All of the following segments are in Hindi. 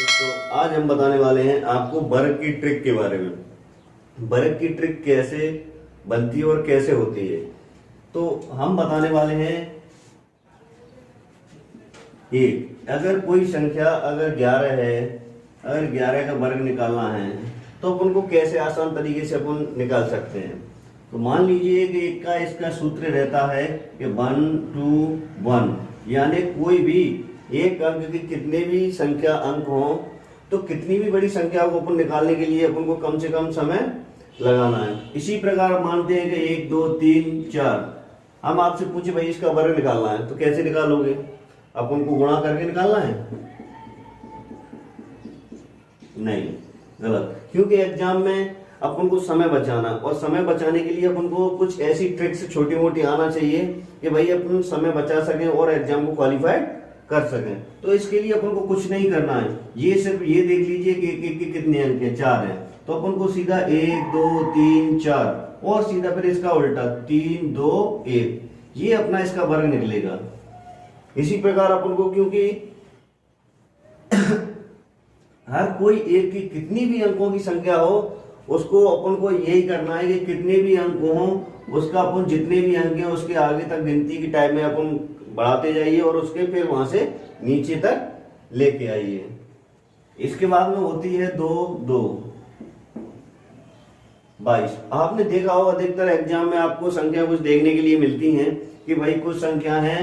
तो आज हम बताने वाले हैं आपको वर्ग की ट्रिक के बारे में। वर्ग की ट्रिक कैसे बनती है और कैसे होती है, तो हम बताने वाले हैं। एक, अगर कोई संख्या अगर 11 है, अगर 11 का वर्ग निकालना है तो अपन को कैसे आसान तरीके से अपन निकाल सकते हैं। तो मान लीजिए कि एक का इसका सूत्र रहता है कि 1 2 1, यानी कोई भी एक अंक की कितने भी संख्या अंक हो तो कितनी भी बड़ी संख्या को अपन निकालने के लिए अपन को कम से कम समय लगाना है। इसी प्रकार मानते हैं कि 1 2 3 4, हम आपसे पूछे भाई इसका वर्ग निकालना है तो कैसे निकालोगे? अपन को गुणा करके निकालना है? नहीं, गलत। क्योंकि एग्जाम में अपन को समय बचाना, और समय बचाने के लिए अपन को कुछ ऐसी ट्रिक्स छोटी मोटी आना चाहिए कि भाई अपन समय बचा सकें और एग्जाम को क्वालिफाई कर सकें। तो इसके लिए अपन को कुछ नहीं करना है, ये सिर्फ ये देख लीजिए कि एक के कितने अंक है, 4 है, तो अपन को सीधा 1 2 3 4 और सीधा फिर इसका उल्टा 3 2 1, ये अपना इसका वर्ग निकलेगा। इसी प्रकार अपन को, क्योंकि हर कोई एक की कितनी भी अंकों की संख्या हो उसको अपन को यही करना है कि कितने भी अंक हो उसका अपन जितने भी अंक हैं उसके आगे तक गिनती की टाइम में अपन बढ़ाते जाइए और उसके फिर वहां से नीचे तक लेके आइए। इसके बाद में होती है 2 2 22। आपने देखा होगा अधिकतर एग्जाम में आपको संख्या कुछ देखने के लिए मिलती हैं कि भाई कुछ संख्या है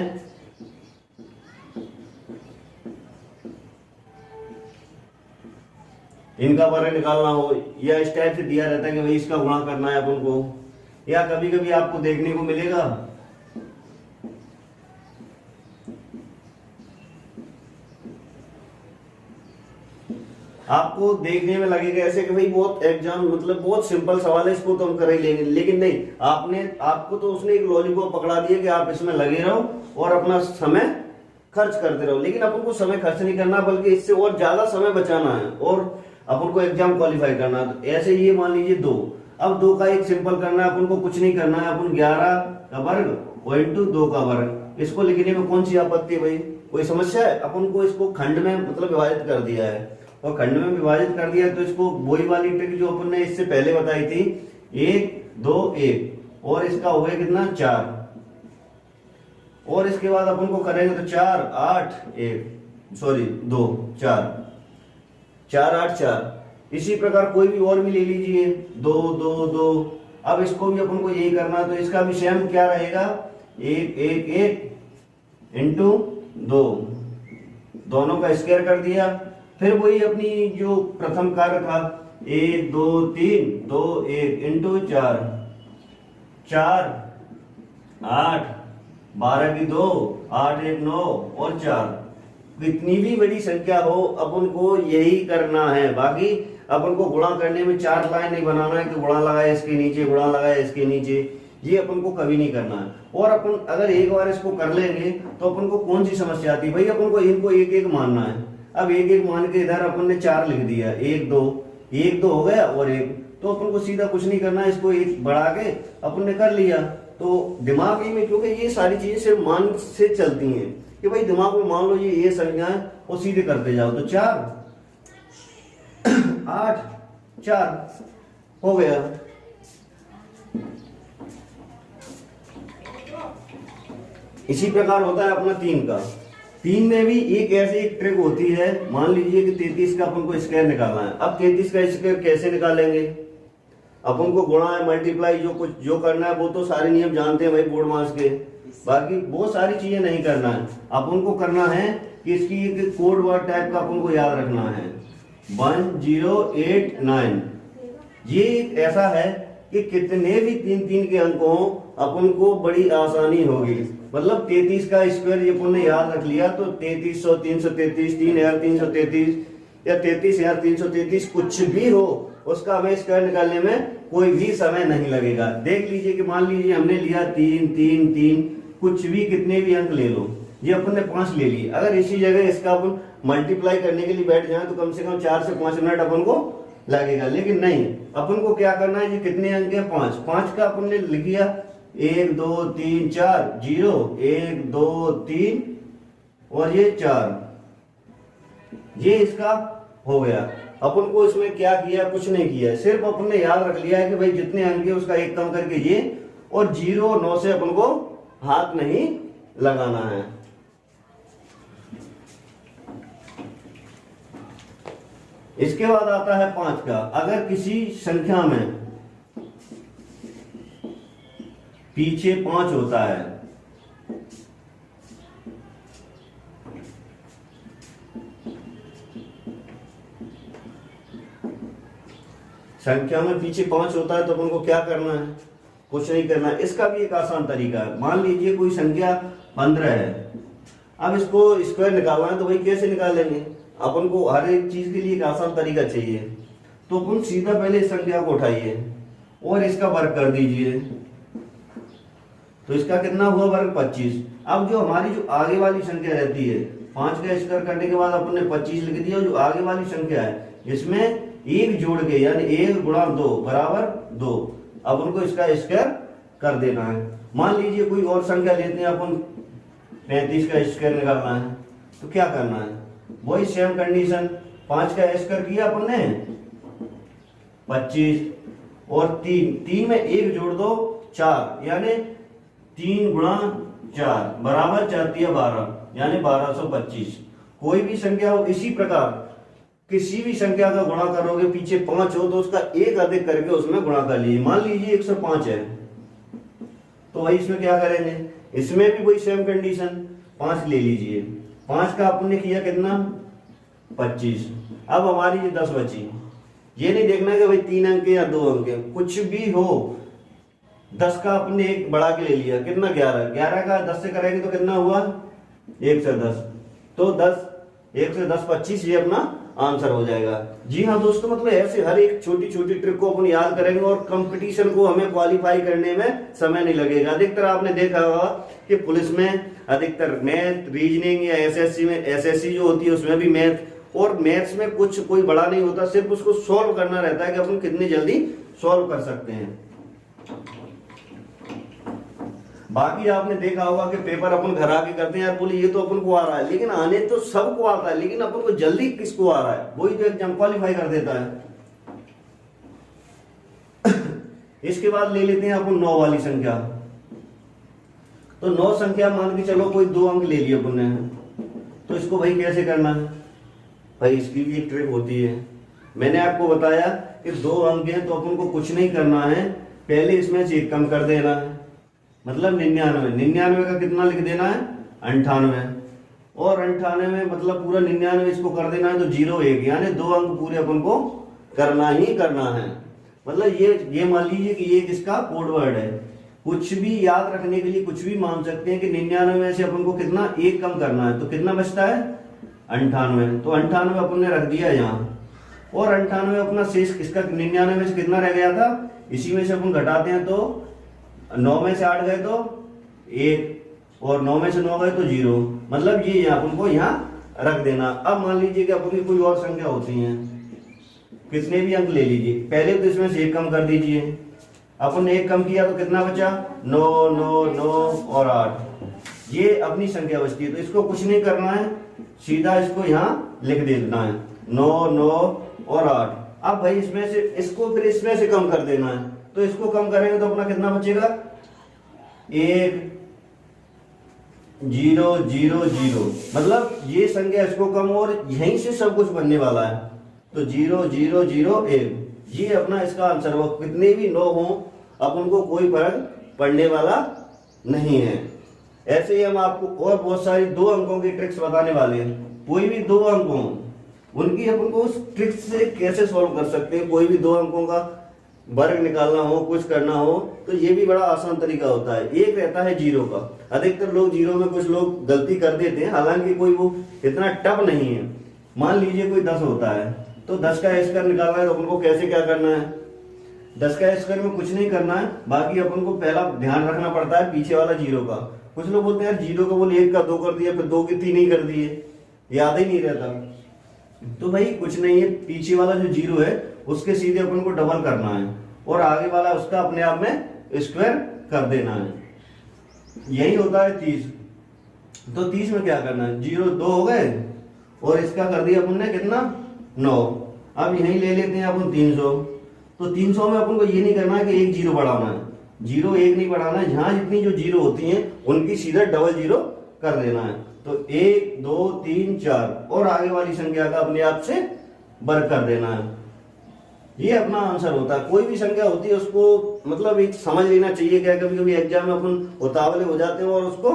इनका वर्ग निकालना हो, या इस टाइप से दिया रहता है कि भाई इसका गुणा करना है अपन को, या कभी कभी आपको देखने को मिलेगा आपको देखने में लगेगा ऐसे कि भाई बहुत एग्जाम मतलब बहुत सिंपल सवाल है, इसको तो हम कर ही लेंगे, लेकिन नहीं, आपको तो उसने एक लॉलीपॉप पकड़ा दिया कि आप इसमें लगे रहो और अपना समय खर्च करते रहो, लेकिन अपन को समय खर्च नहीं करना बल्कि इससे और ज्यादा समय बचाना है और अपन को एग्जाम क्वालिफाई करना है। तो ऐसे ये मान लीजिए 2, अब 2 का एक सिंपल करना है, अपन को कुछ नहीं करना है, अपन 11 का वर्ग इंटू 2 का वर्ग, इसको लिखने में कौन सी आपत्ति है भाई? कोई समस्या है? अपन को इसको खंड में मतलब विभाजित कर दिया है, और खंड में विभाजित कर दिया तो इसको वही वाली ट्रिक जो अपन ने इससे पहले बताई थी, 1 2 1, और इसका हो गया कितना 4, और इसके बाद अपन को करेंगे तो 4 8 1 सॉरी 2 4 4 8 4। इसी प्रकार कोई भी और भी ले लीजिए 2 2 2, अब इसको भी अपन को यही करना, तो इसका भी सेम क्या रहेगा 1 1 1 इंटू 2, दोनों का स्क्वायर कर दिया, फिर वही अपनी जो प्रथम कार्य था 1 2 3 2 1 इंटू 4 4 8 12 की 2 8 1 9 और 4। कितनी भी बड़ी संख्या हो अपन को यही करना है, बाकी अपन को गुणा करने में 4 लाइन नहीं बनाना है कि गुणा लगाया इसके नीचे गुणा लगाया इसके नीचे, ये अपन को कभी नहीं करना है। और अपन अगर एक बार इसको कर लेंगे तो अपन को कौन सी समस्या आती है भाई? अपन को इनको एक एक मानना है। अब एक एक मान के इधर अपन ने 4 लिख दिया, 1 2 हो गया और 1, तो अपन को सीधा कुछ नहीं करना है, इसको एक बढ़ा के अपन ने कर लिया। तो दिमाग में, क्योंकि ये सारी चीजें सिर्फ मान से चलती हैं कि भाई दिमाग में मान लो ये संख्याएं और सीधे करते जाओ, तो 4 8 4 हो गया। इसी प्रकार होता है अपना 3 का। 3 में भी एक ऐसी एक ट्रिक होती है, मान लीजिए कि 33 का अपन को स्क्वायर निकालना है। अब 33 का स्क्वायर कैसे निकालेंगे? अपन को गुणा है मल्टीप्लाई जो करना है वो तो सारे नियम जानते हैं भाई बोर्ड मास के, बाकी बहुत सारी चीजें नहीं करना है। अपन को करना है कि इसकी एक कोड वर्ड टाइप का अपन को याद रखना है 1089। ये एक ऐसा है कि कितने भी 3 3 के अंक हो अपन को बड़ी आसानी होगी। मतलब 33 का स्क्वायर ये अपन ने याद रख लिया तो 3300 333 3333 या 33333 कुछ भी हो उसका हमें स्क्वायर निकालने में कोई भी समय नहीं लगेगा। देख लीजिए कि मान लीजिए हमने लिया 3 3 3, कुछ भी कितने भी अंक ले लो, ये अपन ने 5 ले लिए। अगर इसी जगह इसका अपन मल्टीप्लाई करने के लिए बैठ जाए तो कम से कम 4 से 5 मिनट अपन को लगेगा, लेकिन नहीं, अपन को क्या करना है, ये कितने अंक है 5, 5 का अपन ने लिख लिया 1 2 3 4 0 1 2 3 और ये 4, ये इसका हो गया। अपन को इसमें क्या किया, कुछ नहीं किया, सिर्फ अपन ने याद रख लिया है कि भाई जितने अंक है उसका एक कम करके ये, और 0 और 9 से अपन को हाथ नहीं लगाना है। इसके बाद आता है 5 का। अगर किसी संख्या में पीछे 5 होता है, संख्या में पीछे 5 होता है तो अपन को क्या करना है, कुछ नहीं करना है। इसका भी एक आसान तरीका है। मान लीजिए कोई संख्या 15 है, अब इसको स्क्वायर निकालना है तो भाई कैसे निकालेंगे, अपन को हर एक चीज के लिए एक आसान तरीका चाहिए। तो अपन सीधा पहले इस संख्या को उठाइए और इसका वर्ग कर दीजिए, तो इसका कितना हुआ वर्ग 25। अब जो हमारी जो आगे वाली संख्या रहती है, 5 का स्क्वायर करने के बाद अपन ने 25 लिख दिया, जो आगे वाली संख्या है इसमें एक जोड़ के, यानी 1 गुणा 2 बराबर 2, अब उनको इसका स्क्वायर कर देना है। मान लीजिए कोई और संख्या लेते हैं अपन, 35 का स्क्वायर निकालना है, तो क्या करना है, वही सेम कंडीशन, 5 का स्क्वायर किया अपन ने 25 और 3 में 1 जोड़ दो 4, यानी 3 गुणा 4 बराबर 4 × 12, यानी 1225। कोई भी संख्या हो, इसी प्रकार किसी भी संख्या का गुणा करोगे, पीछे 5 हो तो उसका एक अधिक करके उसमें गुणा कर लीजिए। मान लीजिए 105 है, तो वही इसमें क्या करेंगे, इसमें भी वही सेम कंडीशन, 5 ले लीजिए, 5 का आपने किया कितना 25। अब हमारी ये 10 बची। ये नहीं देखना कि भाई 3 अंक या 2 अंक, कुछ भी हो, 10 का आपने एक बढ़ा के ले लिया, कितना 11 का 10 से करेंगे तो कितना हुआ 1 से 10, तो 1 से 10 25, ये अपना आंसर हो जाएगा। जी हाँ दोस्तों, मतलब ऐसे हर एक छोटी छोटी ट्रिक को अपन याद करेंगे और कंपटीशन को हमें क्वालिफाई करने में समय नहीं लगेगा। अधिकतर आपने देखा होगा कि पुलिस में अधिकतर मैथ, रीजनिंग या एसएससी में, एसएससी जो होती है उसमें भी मैथ, और मैथ्स में कुछ कोई बड़ा नहीं होता, सिर्फ उसको सॉल्व करना रहता है कि अपन कितनी जल्दी सॉल्व कर सकते हैं। बाकी आपने देखा होगा कि पेपर अपन घर आके करते हैं, यार बोले ये तो अपन को आ रहा है, लेकिन आने तो सबको आता है, लेकिन अपन को जल्दी किसको आ रहा है, वही तो एग्जाम क्वालिफाई कर देता है। इसके बाद ले लेते हैं अपन 9 वाली संख्या। तो 9 संख्या मान के चलो कोई 2 अंक ले लिए अपन ने, तो इसको भाई कैसे करना है, भाई इसकी भी एक ट्रिक होती है। मैंने आपको बताया कि 2 अंक हैं तो अपन को कुछ नहीं करना है, पहले इसमें से एक कम कर देना है, मतलब 99। 99 का कितना लिख देना है 98, और 98 मतलब पूरा 99 इसको कर देना है तो 0 1, यानी 2 अंक पूरे अपन को करना ही करना है। मतलब ये मान लीजिए कि ये किसका कोड वर्ड है, कुछ भी याद रखने के लिए कुछ भी मान सकते हैं कि 99 में से अपन को कितना एक कम करना है, तो कितना बचता है 98, तो 98 अपन ने रख दिया यहाँ, और 98 अपना शेष किसका 99 में से कितना रह गया था, इसी में से अपन घटाते हैं तो 9 में से 8 गए तो 1, और 9 में से 9 गए तो 0, मतलब ये अपन को यहाँ रख देना। अब मान लीजिए कि अपन की कोई और संख्या होती है, कितने भी अंक ले लीजिए, पहले तो इसमें से एक कम कर दीजिए, अपन ने एक कम किया तो कितना बचा 9 9 9 और 8, ये अपनी संख्या बचती है। तो इसको कुछ नहीं करना है, सीधा इसको यहाँ लिख देना है 9 9 और 8। अब भाई इसमें से इसको फिर इसमें से कम कर देना है, तो इसको कम करेंगे तो अपना कितना बचेगा 1 0 0 0, मतलब ये संख्या इसको कम और यहीं से सब कुछ बनने वाला है, तो 0 0 0 1, ये अपना इसका आंसर हो। कितने भी 9 हो अपन को कोई फर्क पड़ने वाला नहीं है। ऐसे ही हम आपको और बहुत सारी 2 अंकों की ट्रिक्स बताने वाले हैं। कोई भी 2 अंक हो उनकी अपन को उस ट्रिक्स से कैसे सॉल्व कर सकते हैं, कोई भी 2 अंकों का वर्ग निकालना हो, कुछ करना हो, तो ये भी बड़ा आसान तरीका होता है। एक रहता है 0 का, अधिकतर लोग 0 में कुछ लोग गलती कर देते हैं, हालांकि कोई वो इतना टफ नहीं है। मान लीजिए कोई 10 होता है, तो 10 का स्क्वायर निकालना है तो अपन को कैसे क्या करना है, 10 का स्क्वायर में कुछ नहीं करना है, बाकी अपन को पहला ध्यान रखना पड़ता है पीछे वाला 0 का। कुछ लोग बोलते हैं यार 0 का बोले 1 का 2 कर दिया, फिर 2 की 3 नहीं कर दिए, याद ही नहीं रहता। तो भाई कुछ नहीं है, पीछे वाला जो 0 है उसके सीधे अपन को डबल करना है, और आगे वाला उसका अपने आप में स्क्वायर कर देना है। यही होता है 30। तो 30 में क्या करना है, 0 2 हो गए और इसका कर दिया अपन ने कितना 9। अब यहीं ले लेते हैं अपन 300। तो 300 में अपन को ये नहीं करना है कि एक जीरो बढ़ाना है, जीरो एक नहीं बढ़ाना है, जहां जितनी जो जीरो होती हैं उनकी सीधा डबल जीरो कर देना है। तो 1 2 3 4 और आगे वाली संख्या का अपने आप से वर्ग कर देना है। ये अपना आंसर होता है। कोई भी संख्या होती है उसको मतलब एक समझ लेना चाहिए। क्या कभी कभी एग्जाम में अपन उतावले हो जाते हैं और उसको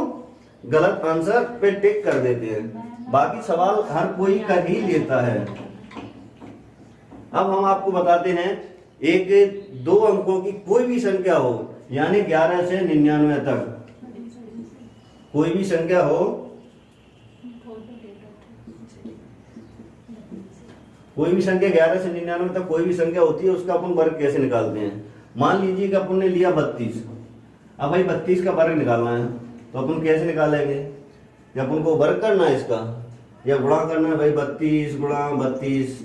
गलत आंसर पे टिक कर देते हैं। बाकी सवाल हर कोई कर ही लेता है। अब हम आपको बताते हैं एक 2 अंकों की कोई भी संख्या हो, यानी 11 से 99 तक कोई भी संख्या हो, कोई भी संख्या 11 से 99 तक कोई भी संख्या होती है, उसका अपन वर्ग कैसे निकालते हैं। मान लीजिए कि अपन ने लिया 32। अब भाई 32 का वर्ग निकालना है, तो अपन कैसे निकालेंगे? या अपन को वर्ग करना है इसका या गुणा करना है? भाई 32 गुणा 32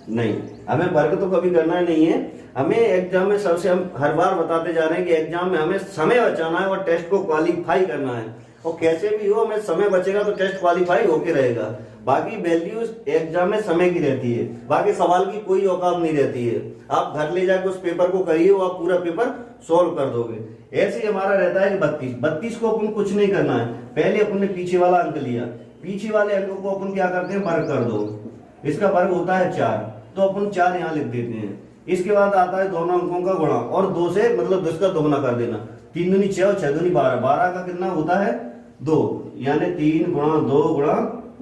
नहीं, हमें वर्ग तो कभी करना नहीं है। हमें एग्जाम में सबसे हम हर बार बताते जा रहे हैं कि एग्जाम में हमें समय बचाना है और टेस्ट को क्वालिफाई करना है। और कैसे भी हो हमें समय बचेगा तो टेस्ट क्वालिफाई होके रहेगा। बाकी वैल्यूज एग्जाम में समय की रहती है, बाकी सवाल की कोई औकात नहीं रहती है। आप घर ले जाकर उस पेपर को करिए, वो आप पूरा पेपर सोल्व कर दोगे। ऐसे ही हमारा रहता है कि 32 को अपन कुछ नहीं करना है। पहले अपन ने पीछे वाला अंक लिया, पीछे वाले अंक को अपन क्या करते हैं? वर्ग कर दो। इसका वर्ग होता है 4, तो अपन 4 यहाँ लिख देते हैं। इसके बाद आता है दोनों अंकों का गुणा, और 2 से मतलब 10 का दोगुना कर देना। 3 दूनी 6 और 6 दूनी 12, 12 का कितना होता है? 2, यानी 3 गुणा 2 गुणा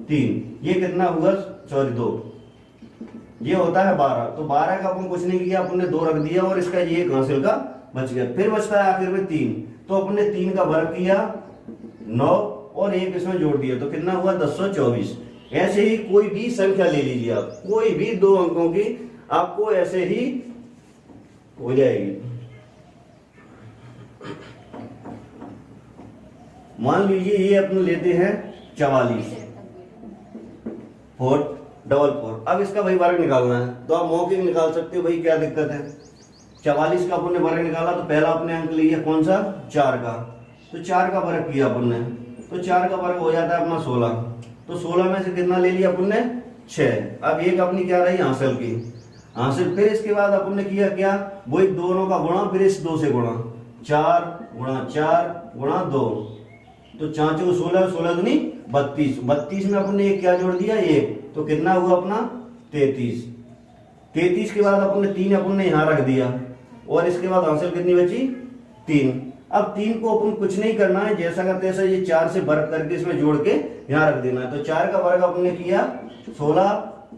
3, ये कितना हुआ? सॉरी 2, ये होता है 12। तो 12 का अपन कुछ नहीं किया, अपन ने 2 रख दिया और इसका ये एक हासिल का बच गया। फिर बचता है आखिर में 3, तो अपन ने 3 का वर्ग किया 9 और 1 इसमें जोड़ दिया, तो कितना हुआ? 1024। ऐसे ही कोई भी संख्या ले लीजिए आप, कोई भी 2 अंकों की आपको ऐसे ही हो जाएगी। मान लीजिए ये अपन लेते हैं 44 444। अब इसका भाई वर्ग निकालना है, तो आप मौखिक निकाल सकते हो, भाई क्या दिक्कत है। 44 का अपन ने वर्ग निकाला, तो पहला अपने अंक लिया कौन सा? 4 का, तो 4 का वर्ग किया अपन ने, तो 4 का वर्ग हो जाता है अपना 16। तो 16 में से कितना ले लिया अपन ने? 6। अब एक अपनी क्या रही? हासिल की, हासिल। फिर इसके बाद अपन ने किया क्या? वही दोनों का गुणा, फिर इस 2 से गुणा, 4 गुणा 4 गुणा 2, तो 4 चौके 16, 16 दूनी 32। 32 में अपन ने एक क्या जोड़ दिया? 1, तो कितना हुआ अपना? 33। 33 के बाद अपन ने 3 अपन ने यहाँ रख दिया, और इसके बाद हासिल कितनी बची? 3। अब 3 को अपन कुछ नहीं करना है, जैसा का तैसा ये 4 से वर्ग करके इसमें जोड़ के यहाँ रख देना है। तो 4 का वर्ग अपन ने किया 16,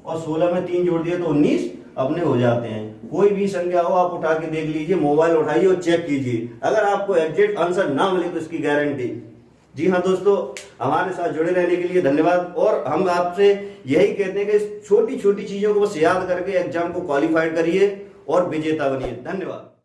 और 16 में 3 जोड़ दिया तो 19 अपने हो जाते हैं। कोई भी संख्या हो आप उठा के देख लीजिए, मोबाइल उठाइए और चेक कीजिए। अगर आपको एग्जैक्ट आंसर ना मिले तो इसकी गारंटी। जी हाँ दोस्तों, हमारे साथ जुड़े रहने के लिए धन्यवाद। और हम आपसे यही कहते हैं कि छोटी छोटी चीजों को बस याद करके एग्जाम को क्वालिफाइड करिए और विजेता बनिए। धन्यवाद।